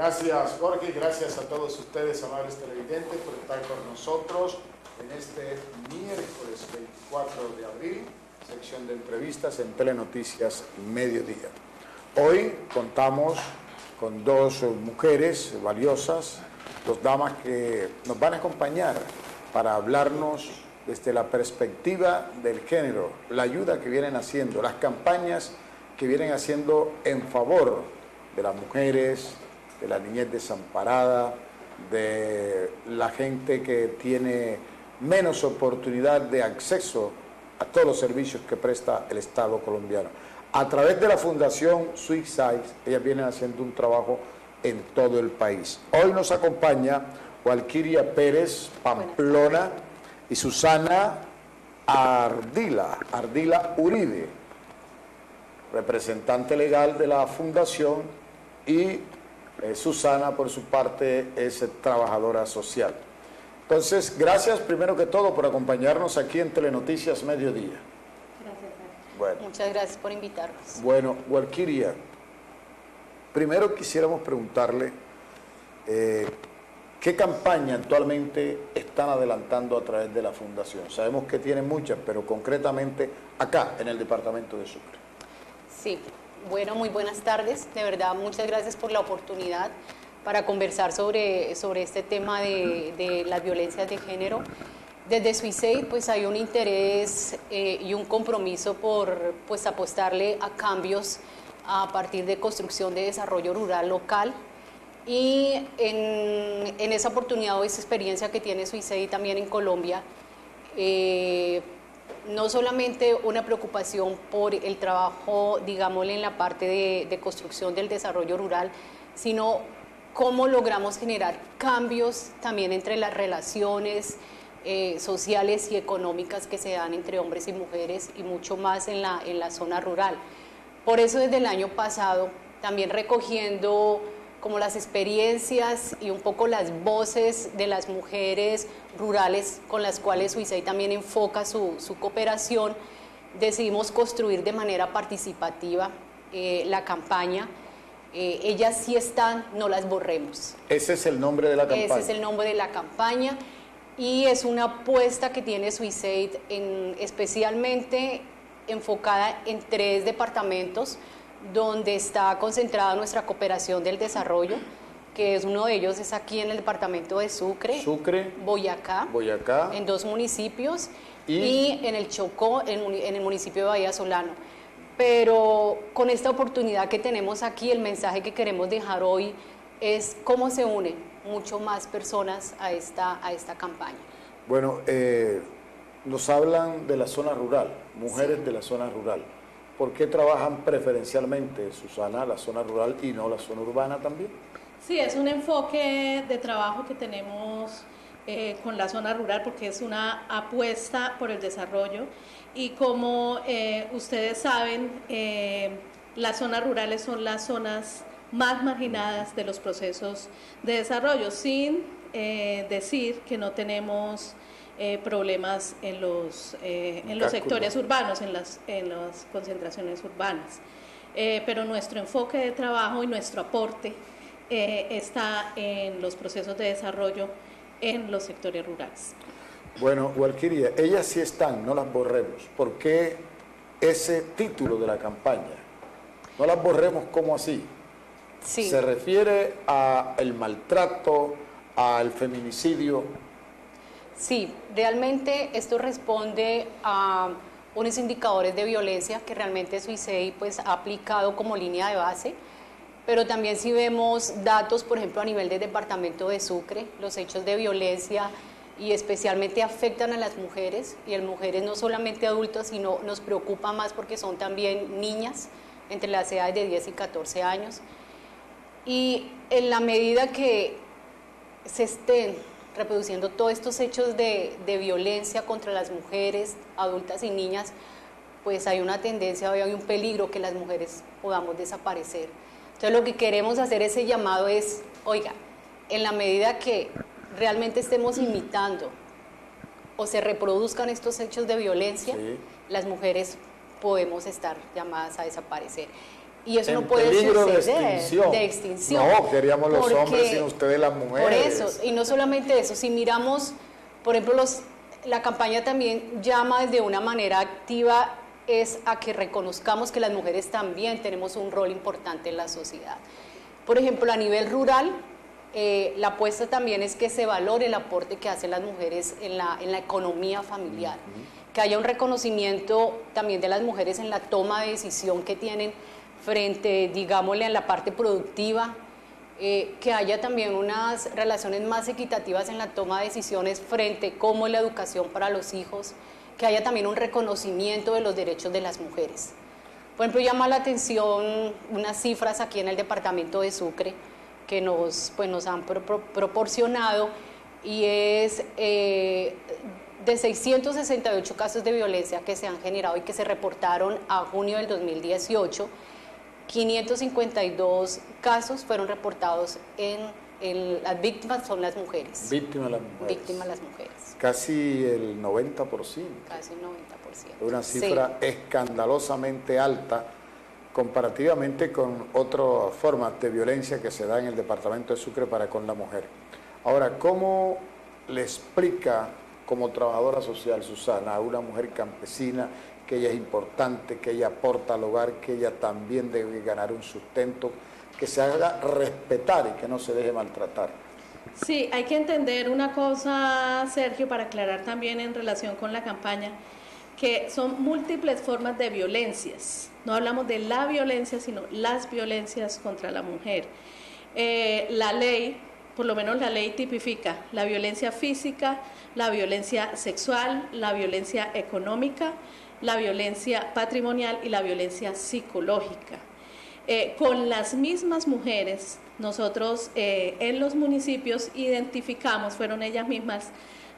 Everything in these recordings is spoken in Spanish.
Gracias, Jorge, gracias a todos ustedes, amables televidentes, por estar con nosotros en este miércoles 24 de abril, sección de entrevistas en Telenoticias Mediodía. Hoy contamos con dos mujeres valiosas, dos damas que nos van a acompañar para hablarnos desde la perspectiva del género, la ayuda que vienen haciendo, las campañas que vienen haciendo en favor de las mujeres, de la niñez desamparada, de la gente que tiene menos oportunidad de acceso a todos los servicios que presta el Estado colombiano. A través de la Fundación Suicide, ellas vienen haciendo un trabajo en todo el país. Hoy nos acompaña Walkiria Pérez Pamplona y Susana Ardila Uribe, representante legal de la Fundación, y Susana, por su parte, es trabajadora social. Entonces, gracias primero que todo por acompañarnos aquí en Telenoticias Mediodía. Gracias. Bueno, muchas gracias por invitarnos. Bueno, Walkiria, primero quisiéramos preguntarle ¿qué campaña actualmente están adelantando a través de la Fundación? Sabemos que tienen muchas, pero concretamente acá, en el departamento de Sucre. Sí, bueno, muy buenas tardes. De verdad, muchas gracias por la oportunidad para conversar sobre este tema de las violencias de género. Desde Suicide, pues hay un interés y un compromiso por pues, apostarle a cambios a partir de construcción de desarrollo rural local. Y en esa oportunidad o esa experiencia que tiene Suicide también en Colombia, no solamente una preocupación por el trabajo, digámosle, en la parte de construcción del desarrollo rural, sino cómo logramos generar cambios también entre las relaciones sociales y económicas que se dan entre hombres y mujeres y mucho más en la zona rural. Por eso desde el año pasado, también recogiendo como las experiencias y un poco las voces de las mujeres rurales con las cuales Suicide también enfoca su cooperación, decidimos construir de manera participativa la campaña. Ellas sí están, no las borremos. Ese es el nombre de la campaña. Ese es el nombre de la campaña y es una apuesta que tiene Suicide especialmente enfocada en 3 departamentos donde está concentrada nuestra cooperación del desarrollo, que es uno de ellos, es aquí en el departamento de Sucre, Boyacá, en 2 municipios, y en el Chocó, en el municipio de Bahía Solano. Pero con esta oportunidad que tenemos aquí, el mensaje que queremos dejar hoy es cómo se unen mucho más personas a esta campaña. Bueno, nos hablan de la zona rural, mujeres de la zona rural. ¿Por qué trabajan preferencialmente, Susana, la zona rural y no la zona urbana también? Sí, es un enfoque de trabajo que tenemos con la zona rural porque es una apuesta por el desarrollo y como ustedes saben, las zonas rurales son las zonas más marginadas de los procesos de desarrollo, sin decir que no tenemos problemas en los sectores urbanos, en las concentraciones urbanas. Pero nuestro enfoque de trabajo y nuestro aporte está en los procesos de desarrollo en los sectores rurales. Bueno, Walkiria, ellas sí están, no las borremos. ¿Por qué ese título de la campaña? No las borremos, ¿cómo así? Sí. ¿Se refiere al maltrato, al feminicidio? Sí, realmente esto responde a unos indicadores de violencia que realmente Suicide pues, ha aplicado como línea de base, pero también si vemos datos, por ejemplo, a nivel del departamento de Sucre, los hechos de violencia y especialmente afectan a las mujeres, y en mujeres no solamente adultas, sino nos preocupa más porque son también niñas entre las edades de 10 y 14 años. Y en la medida que se estén reproduciendo todos estos hechos de violencia contra las mujeres, adultas y niñas, pues hay una tendencia, hay un peligro que las mujeres podamos desaparecer. Entonces lo que queremos hacer ese llamado es, oiga, en la medida que realmente estemos imitando o se reproduzcan estos hechos de violencia, sí, las mujeres podemos estar llamadas a desaparecer. y eso en no puede peligro suceder, de extinción. No, queríamos los porque, hombres sin ustedes las mujeres. Por eso, y no solamente eso, si miramos, por ejemplo, la campaña también llama de una manera activa es a que reconozcamos que las mujeres también tenemos un rol importante en la sociedad. Por ejemplo, a nivel rural, la apuesta también es que se valore el aporte que hacen las mujeres en la economía familiar, que haya un reconocimiento también de las mujeres en la toma de decisión que tienen frente, digámosle, a la parte productiva, que haya también unas relaciones más equitativas en la toma de decisiones frente como la educación para los hijos, que haya también un reconocimiento de los derechos de las mujeres. Por ejemplo, llama la atención unas cifras aquí en el departamento de Sucre que nos han proporcionado, y es de 668 casos de violencia que se han generado y que se reportaron a junio del 2018, 552 casos fueron reportados las víctimas son las mujeres. Víctimas las mujeres. Víctimas las mujeres. Casi el 90%. Casi el 90%. Una cifra escandalosamente alta comparativamente con otras formas de violencia que se da en el departamento de Sucre para con la mujer. Ahora, ¿cómo le explica como trabajadora social, Susana, a una mujer campesina que ella es importante, que ella aporta al hogar, que ella también debe ganar un sustento, que se haga respetar y que no se deje maltratar? Sí, hay que entender una cosa, Sergio, para aclarar también en relación con la campaña, que son múltiples formas de violencias. No hablamos de la violencia, sino las violencias contra la mujer. La ley, por lo menos la ley tipifica la violencia física, la violencia sexual, la violencia económica, la violencia patrimonial y la violencia psicológica. Con las mismas mujeres, nosotros en los municipios identificamos, fueron ellas mismas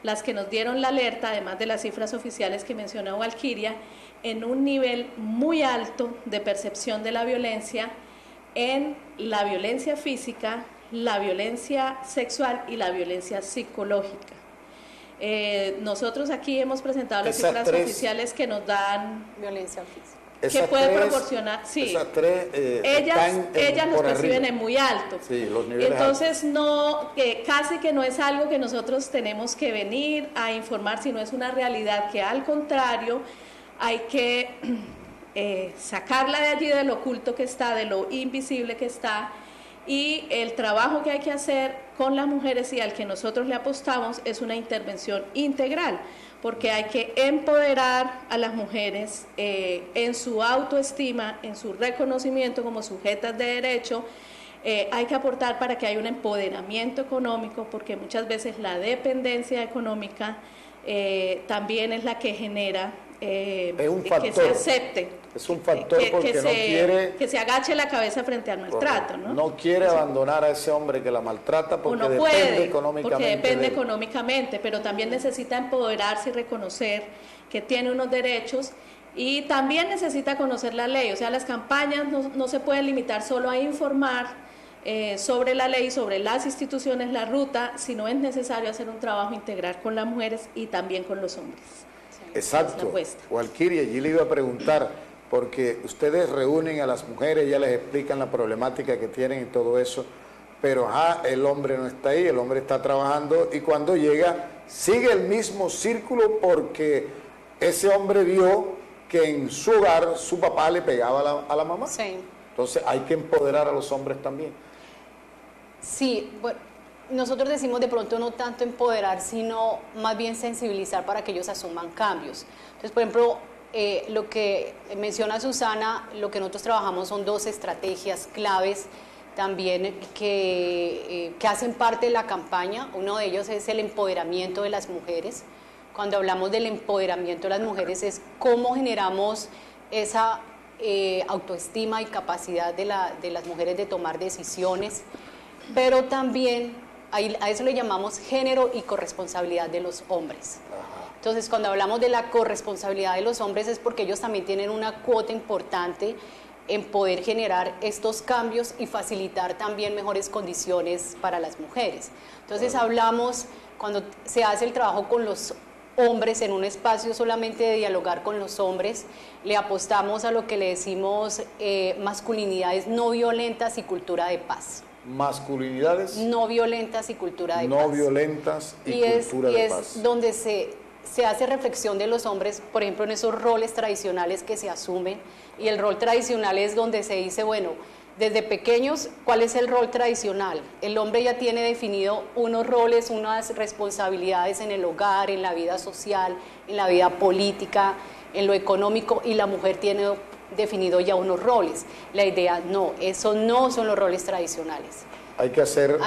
las que nos dieron la alerta, además de las cifras oficiales que mencionó Valquiria, en un nivel muy alto de percepción de la violencia, en la violencia física, la violencia sexual y la violencia psicológica. Nosotros aquí hemos presentado las cifras oficiales que nos dan violencia física. Que puede proporcionar, sí. Esas tres ellas los perciben en muy alto. Sí, los niveles entonces casi que no es algo que nosotros tenemos que venir a informar, sino es una realidad que al contrario hay que sacarla de allí, del oculto que está, de lo invisible que está, y el trabajo que hay que hacer con las mujeres y al que nosotros le apostamos es una intervención integral, porque hay que empoderar a las mujeres en su autoestima, en su reconocimiento como sujetas de derecho. Hay que aportar para que haya un empoderamiento económico, porque muchas veces la dependencia económica también es la que genera es un factor, que se acepte. Es un factor porque no quiere... Que se agache la cabeza frente al maltrato, ¿no? No quiere abandonar a ese hombre que la maltrata porque no puede, depende económicamente. Porque depende económicamente, pero también necesita empoderarse y reconocer que tiene unos derechos, y también necesita conocer la ley. O sea, las campañas no se pueden limitar solo a informar sobre la ley, sobre las instituciones, la ruta, sino es necesario hacer un trabajo integral con las mujeres y también con los hombres. Exacto. Valquiria, allí le iba a preguntar, porque ustedes reúnen a las mujeres, ya les explican la problemática que tienen y todo eso, pero el hombre no está ahí, el hombre está trabajando, y cuando llega sigue el mismo círculo porque ese hombre vio que en su hogar su papá le pegaba a la mamá. Sí. Entonces hay que empoderar a los hombres también. Sí, bueno, nosotros decimos de pronto no tanto empoderar, sino más bien sensibilizar para que ellos asuman cambios. Entonces, por ejemplo, lo que menciona Susana, lo que nosotros trabajamos son 2 estrategias claves también que hacen parte de la campaña. Uno de ellos es el empoderamiento de las mujeres. Cuando hablamos del empoderamiento de las mujeres es cómo generamos esa autoestima y capacidad de las mujeres de tomar decisiones, pero también a eso le llamamos género y corresponsabilidad de los hombres. Entonces, cuando hablamos de la corresponsabilidad de los hombres es porque ellos también tienen una cuota importante en poder generar estos cambios y facilitar también mejores condiciones para las mujeres. Entonces, hablamos, cuando se hace el trabajo con los hombres en un espacio solamente de dialogar con los hombres. Le apostamos a lo que le decimos masculinidades no violentas y cultura de paz. Masculinidades no violentas y cultura de no paz. violentas y cultura de paz. Es donde se hace reflexión de los hombres, por ejemplo, en esos roles tradicionales que se asumen, y el rol tradicional es donde se dice, bueno, desde pequeños, ¿cuál es el rol tradicional? El hombre ya tiene definido unos roles, unas responsabilidades en el hogar, en la vida social, en la vida política, en lo económico, y la mujer tiene definido ya unos roles. La idea, no, eso no son los roles tradicionales. Hay que hacer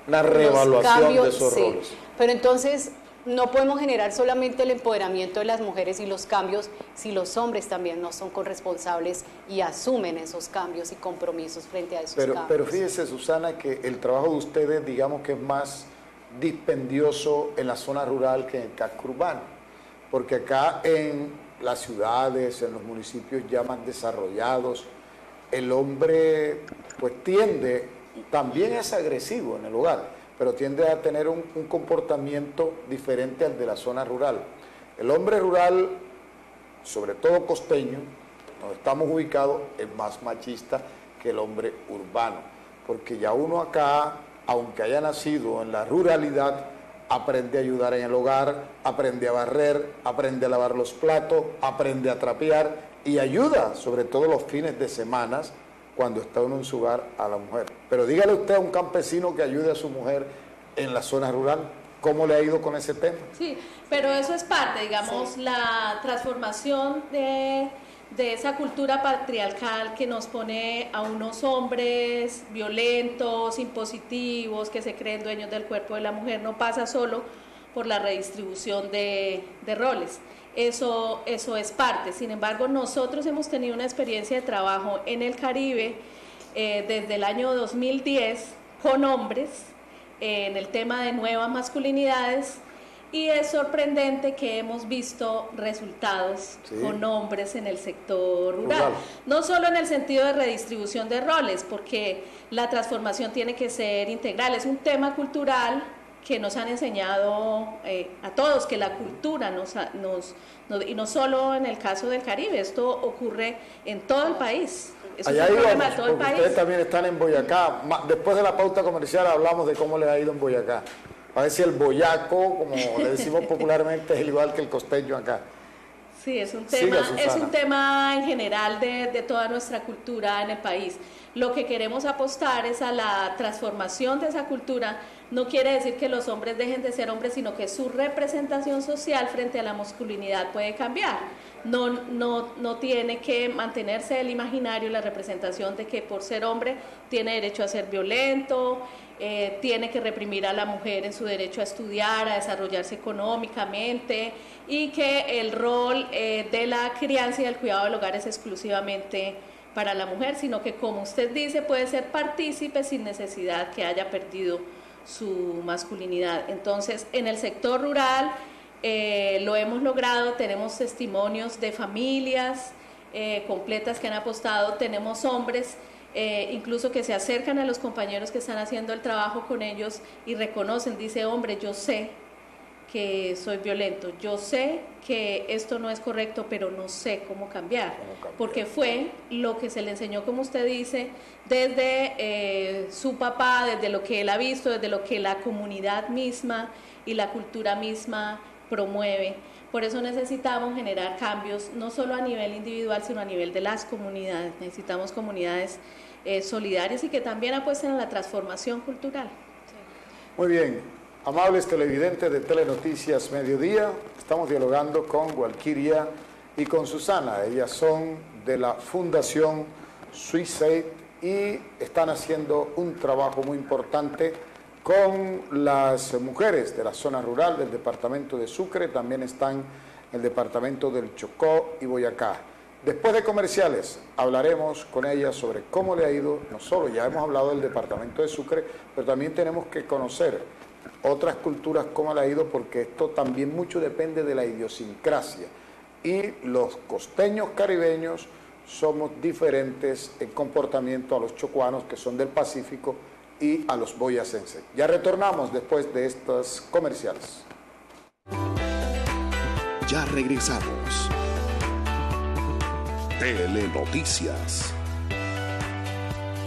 una los reevaluación cambios, de esos roles. Pero entonces no podemos generar solamente el empoderamiento de las mujeres y los cambios si los hombres también no son corresponsables y asumen esos cambios y compromisos frente a esos cambios. Pero fíjese, Susana, que el trabajo de ustedes, digamos que es más dispendioso en la zona rural que en el casco urbano, porque acá en las ciudades, en los municipios ya más desarrollados, el hombre pues tiende, también es agresivo en el hogar, pero tiende a tener un comportamiento diferente al de la zona rural. El hombre rural, sobre todo costeño, donde estamos ubicados, es más machista que el hombre urbano, porque ya uno acá, aunque haya nacido en la ruralidad, aprende a ayudar en el hogar, aprende a barrer, aprende a lavar los platos, aprende a trapear y ayuda, sobre todo los fines de semana, cuando está uno en su hogar, a la mujer. Pero dígale usted a un campesino que ayude a su mujer en la zona rural, ¿cómo le ha ido con ese tema? Sí, pero eso es parte, digamos, la transformación de esa cultura patriarcal que nos pone a unos hombres violentos, impositivos, que se creen dueños del cuerpo de la mujer, no pasa solo por la redistribución de roles. Eso es parte. Sin embargo, nosotros hemos tenido una experiencia de trabajo en el Caribe desde el año 2010 con hombres en el tema de nuevas masculinidades, y es sorprendente que hemos visto resultados con hombres en el sector rural. No solo en el sentido de redistribución de roles, porque la transformación tiene que ser integral, es un tema cultural que nos han enseñado a todos, que la cultura y no solo en el caso del Caribe, esto ocurre en todo el país. Es un problema de todo el país. Ustedes también están en Boyacá. Después de la pauta comercial hablamos de cómo les ha ido en Boyacá. A ver si el boyaco, como le decimos popularmente, es igual que el costeño acá. Sí, es un tema en general de toda nuestra cultura en el país. Lo que queremos apostar es a la transformación de esa cultura. No quiere decir que los hombres dejen de ser hombres, sino que su representación social frente a la masculinidad puede cambiar. No tiene que mantenerse el imaginario, la representación de que por ser hombre tiene derecho a ser violento, tiene que reprimir a la mujer en su derecho a estudiar, a desarrollarse económicamente, y que el rol de la crianza y del cuidado del hogar es exclusivamente para la mujer, sino que, como usted dice, puede ser partícipe sin necesidad que haya perdido su masculinidad. Entonces, en el sector rural lo hemos logrado, tenemos testimonios de familias completas que han apostado, tenemos hombres incluso que se acercan a los compañeros que están haciendo el trabajo con ellos y reconocen, dice, hombre, yo sé que soy violento, yo sé que esto no es correcto, pero no sé cómo cambiar, porque fue lo que se le enseñó, como usted dice, desde su papá, desde lo que él ha visto, desde lo que la comunidad misma y la cultura misma promueve. Por eso necesitamos generar cambios, no solo a nivel individual, sino a nivel de las comunidades. Necesitamos comunidades solidarias y que también apuesten a la transformación cultural. Muy bien. Amables televidentes de Telenoticias Mediodía, estamos dialogando con Walkiria y con Susana. Ellas son de la Fundación Suicide y están haciendo un trabajo muy importante con las mujeres de la zona rural del departamento de Sucre, también están en el departamento del Chocó y Boyacá. Después de comerciales hablaremos con ellas sobre cómo le ha ido, no solo ya hemos hablado del departamento de Sucre, pero también tenemos que conocer otras culturas cómo le ha ido, porque esto también mucho depende de la idiosincrasia. Y los costeños caribeños somos diferentes en comportamiento a los chocuanos, que son del Pacífico, y a los boyacenses. Ya retornamos después de estos comerciales. Ya regresamos. Telenoticias.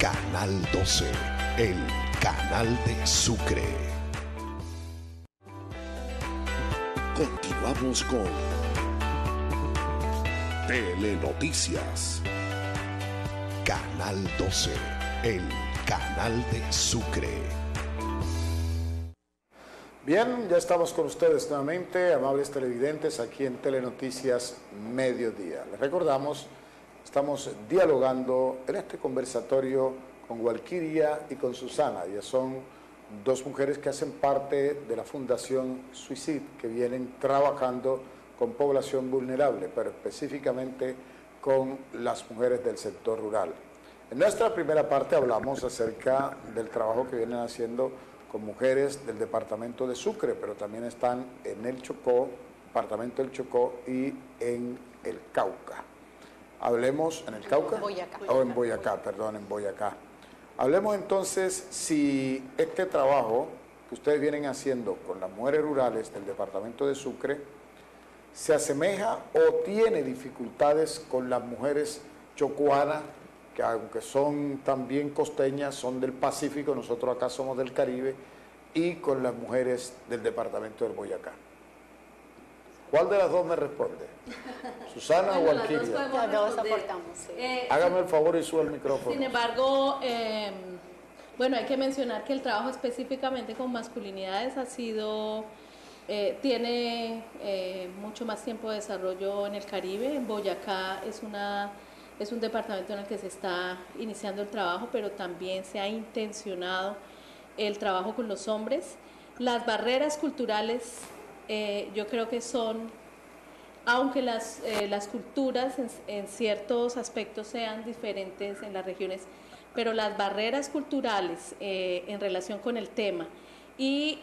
Canal 12, el canal de Sucre. Continuamos con Telenoticias. Canal 12, el canal de Sucre. Bien, ya estamos con ustedes nuevamente, amables televidentes, aquí en Telenoticias Mediodía. Les recordamos, estamos dialogando en este conversatorio con Walkiria y con Susana. Ellas son dos mujeres que hacen parte de la Fundación Suicid, que vienen trabajando con población vulnerable, pero específicamente con las mujeres del sector rural. En nuestra primera parte hablamos acerca del trabajo que vienen haciendo con mujeres del departamento de Sucre, pero también están en el Chocó, departamento del Chocó y en el Cauca. Hablemos en el Cauca, en Boyacá, perdón, en Boyacá. Hablemos entonces si este trabajo que ustedes vienen haciendo con las mujeres rurales del departamento de Sucre se asemeja o tiene dificultades con las mujeres chocuanas, que aunque son también costeñas, son del Pacífico, nosotros acá somos del Caribe, y con las mujeres del departamento del Boyacá. ¿Cuál de las dos me responde? ¿Susana o Walkiria? Las dos aportamos. Sí. Hágame el favor y suba el micrófono. Sin embargo, bueno, hay que mencionar que el trabajo específicamente con masculinidades ha sido, tiene mucho más tiempo de desarrollo en el Caribe. En Boyacá es un departamento en el que se está iniciando el trabajo, pero también se ha intencionado el trabajo con los hombres. Las barreras culturales, yo creo que son, aunque las culturas en ciertos aspectos sean diferentes en las regiones, pero las barreras culturales en relación con el tema y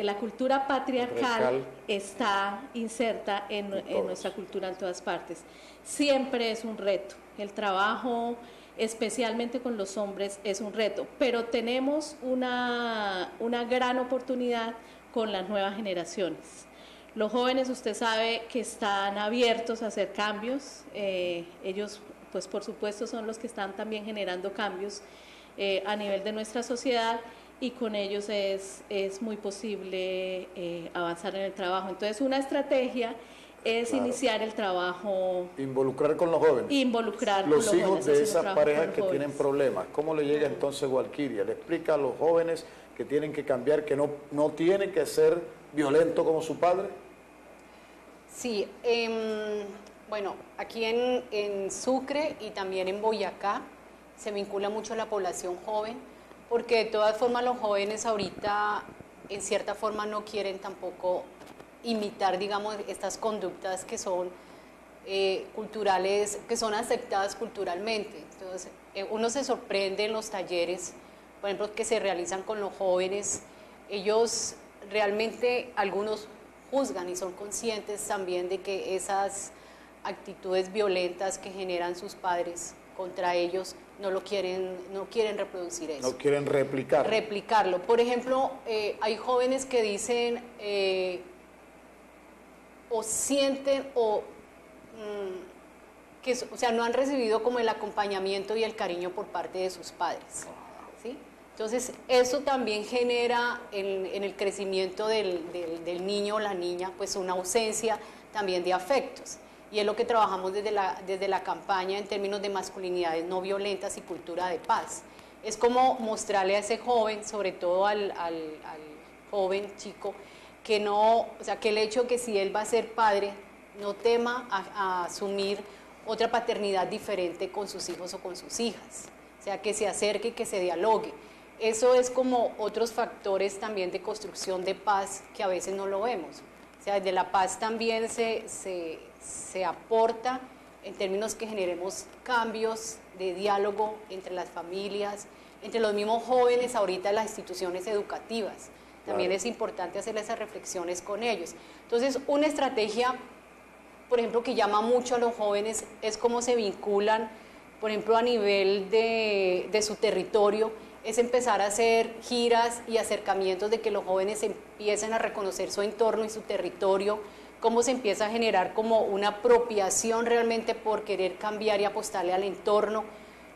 la cultura patriarcal está inserta en nuestra cultura en todas partes. Siempre es un reto, el trabajo especialmente con los hombres es un reto, pero tenemos una gran oportunidad con las nuevas generaciones. Los jóvenes, usted sabe que están abiertos a hacer cambios, ellos pues por supuesto son los que están también generando cambios a nivel de nuestra sociedad, y con ellos es muy posible avanzar en el trabajo. Entonces una estrategia es iniciar el trabajo. Involucrar con los jóvenes. Involucrar los con los hijos jóvenes, de hacer un esas trabajo parejas con los que jóvenes. tienen problemas. ¿Cómo le llega entonces Walkiria? Le explica a los jóvenes que tienen que cambiar, que no tienen que ser violentos como su padre. Sí, bueno, aquí en Sucre y también en Boyacá se vincula mucho a la población joven, porque de todas formas los jóvenes ahorita en cierta forma no quieren tampoco imitar, digamos, estas conductas que son culturales, que son aceptadas culturalmente. Entonces, uno se sorprende en los talleres, por ejemplo, que se realizan con los jóvenes. Ellos realmente, algunos juzgan y son conscientes también de que esas actitudes violentas que generan sus padres contra ellos no quieren reproducir eso. No quieren replicar. Replicarlo. Por ejemplo, hay jóvenes que dicen o sienten que, o sea, no han recibido como el acompañamiento y el cariño por parte de sus padres, ¿sí? Entonces, eso también genera en el crecimiento del niño o la niña, pues una ausencia también de afectos. Y es lo que trabajamos desde la campaña en términos de masculinidades no violentas y cultura de paz. Es como mostrarle a ese joven, sobre todo al joven chico, que no, o sea, que el hecho que si él va a ser padre, no tema a asumir otra paternidad diferente con sus hijos o con sus hijas. O sea, que se acerque y que se dialogue. Eso es como otros factores también de construcción de paz que a veces no lo vemos. O sea, desde la paz también se aporta en términos que generemos cambios de diálogo entre las familias, entre los mismos jóvenes, ahorita en las instituciones educativas. También claro, es importante hacer esas reflexiones con ellos. Entonces, una estrategia, por ejemplo, que llama mucho a los jóvenes es cómo se vinculan, por ejemplo, a nivel de su territorio, es empezar a hacer giras y acercamientos de que los jóvenes empiecen a reconocer su entorno y su territorio cómo se empieza a generar como una apropiación realmente por querer cambiar y apostarle al entorno.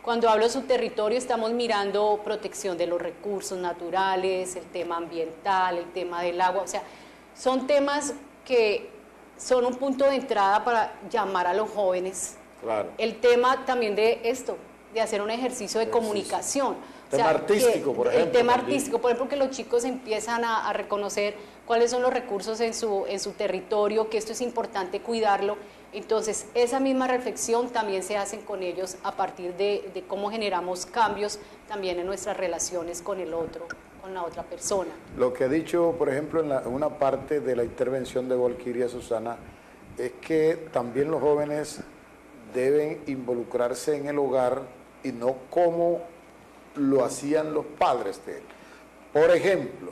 Cuando hablo de su territorio, estamos mirando protección de los recursos naturales, el tema ambiental, el tema del agua, o sea, son temas que son un punto de entrada para llamar a los jóvenes. Claro. El tema también de esto, de hacer un ejercicio de comunicación. Tema artístico, por ejemplo. El tema también. artístico, por ejemplo, que los chicos empiezan a reconocer cuáles son los recursos en su territorio, que esto es importante cuidarlo. Entonces, esa misma reflexión también se hace con ellos a partir de cómo generamos cambios también en nuestras relaciones con el otro, con la otra persona. Lo que ha dicho, por ejemplo, en una parte de la intervención de Walkiria, Susana, es que también los jóvenes deben involucrarse en el hogar y no como lo hacían los padres de él. Por ejemplo,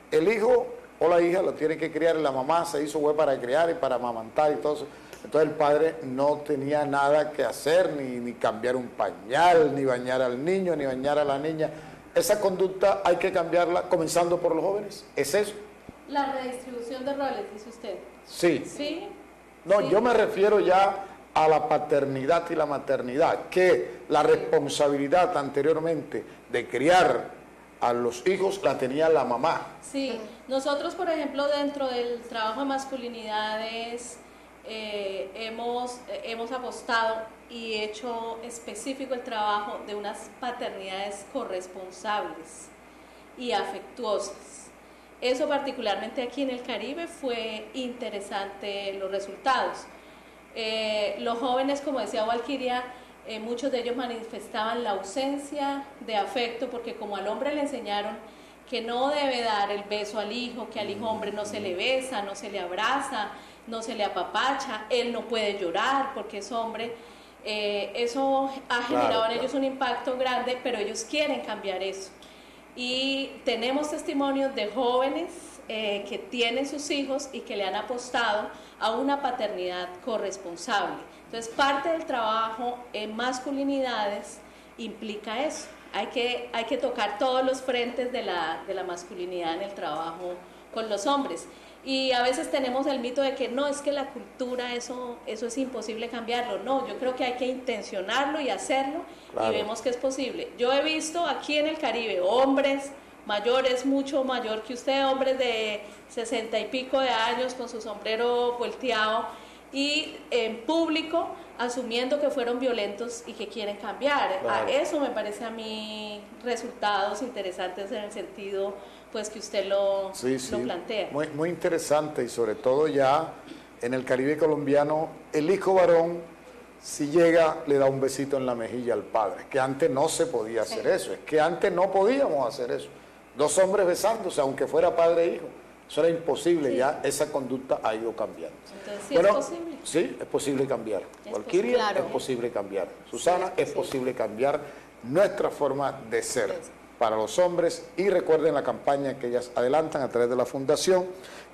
el hijo o la hija lo tiene que criar, la mamá se hizo güey para criar y para amamantar y todo eso. Entonces el padre no tenía nada que hacer, ni cambiar un pañal, ni bañar al niño, ni bañar a la niña. Esa conducta hay que cambiarla comenzando por los jóvenes. ¿Es eso? La redistribución de roles, dice usted. Sí. ¿Sí? No, Sí. yo me refiero ya a la paternidad y la maternidad, que la responsabilidad anteriormente de criar a los hijos la tenía la mamá. Sí, nosotros por ejemplo dentro del trabajo de masculinidades hemos apostado y hecho específico el trabajo de unas paternidades corresponsables y afectuosas. Eso particularmente aquí en el Caribe fue interesante los resultados. Los jóvenes, como decía Walkiria, muchos de ellos manifestaban la ausencia de afecto porque como al hombre le enseñaron que no debe dar el beso al hijo, que al hijo hombre no se le besa, no se le abraza, no se le apapacha, él no puede llorar porque es hombre. Eso ha generado en ellos un impacto grande, pero ellos quieren cambiar eso. Y tenemos testimonios de jóvenes que tienen sus hijos y que le han apostado a una paternidad corresponsable. Entonces, parte del trabajo en masculinidades implica eso. Hay que tocar todos los frentes de la masculinidad en el trabajo con los hombres. Y a veces tenemos el mito de que no, es que la cultura, eso es imposible cambiarlo. No, yo creo que hay que intencionarlo y hacerlo, claro. Y vemos que es posible. Yo he visto aquí en el Caribe hombres mayores, mucho mayor que usted, hombres de 60 y pico de años con su sombrero volteado y en público asumiendo que fueron violentos y que quieren cambiar. Claro. Eso me parece a mí resultados interesantes en el sentido pues que usted lo plantea. Muy interesante, y sobre todo ya en el Caribe colombiano, el hijo varón, si llega, le da un besito en la mejilla al padre, que antes no se podía hacer eso, es que antes no podíamos hacer eso. Dos hombres besándose, aunque fuera padre e hijo, eso era imposible, ya esa conducta ha ido cambiando. Entonces, ¿sí es posible? Sí, es posible cambiar. Walkiria, claro, es posible cambiar. Susana, es posible cambiar nuestra forma de ser para los hombres. Y recuerden la campaña que ellas adelantan a través de la fundación,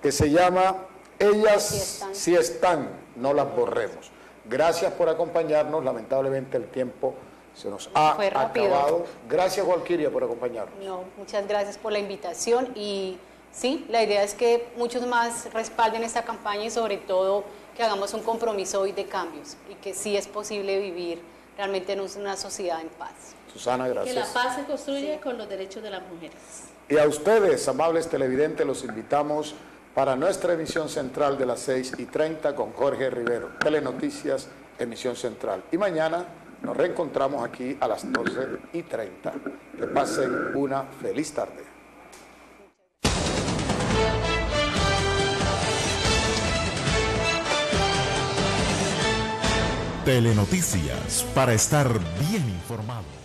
que se llama Ellas sí están, no las borremos. Gracias por acompañarnos, lamentablemente el tiempo se nos ha acabado. Gracias, Walkiria, por acompañarnos. No, muchas gracias por la invitación y sí, la idea es que muchos más respalden esta campaña y sobre todo que hagamos un compromiso hoy de cambios y que sí es posible vivir realmente en una sociedad en paz. Susana, gracias. Que la paz se construye con los derechos de las mujeres. Y a ustedes, amables televidentes, los invitamos para nuestra emisión central de las 6:30 con Jorge Rivero, Telenoticias, emisión central. Y mañana nos reencontramos aquí a las 12:30. Que pasen una feliz tarde. Telenoticias, para estar bien informado.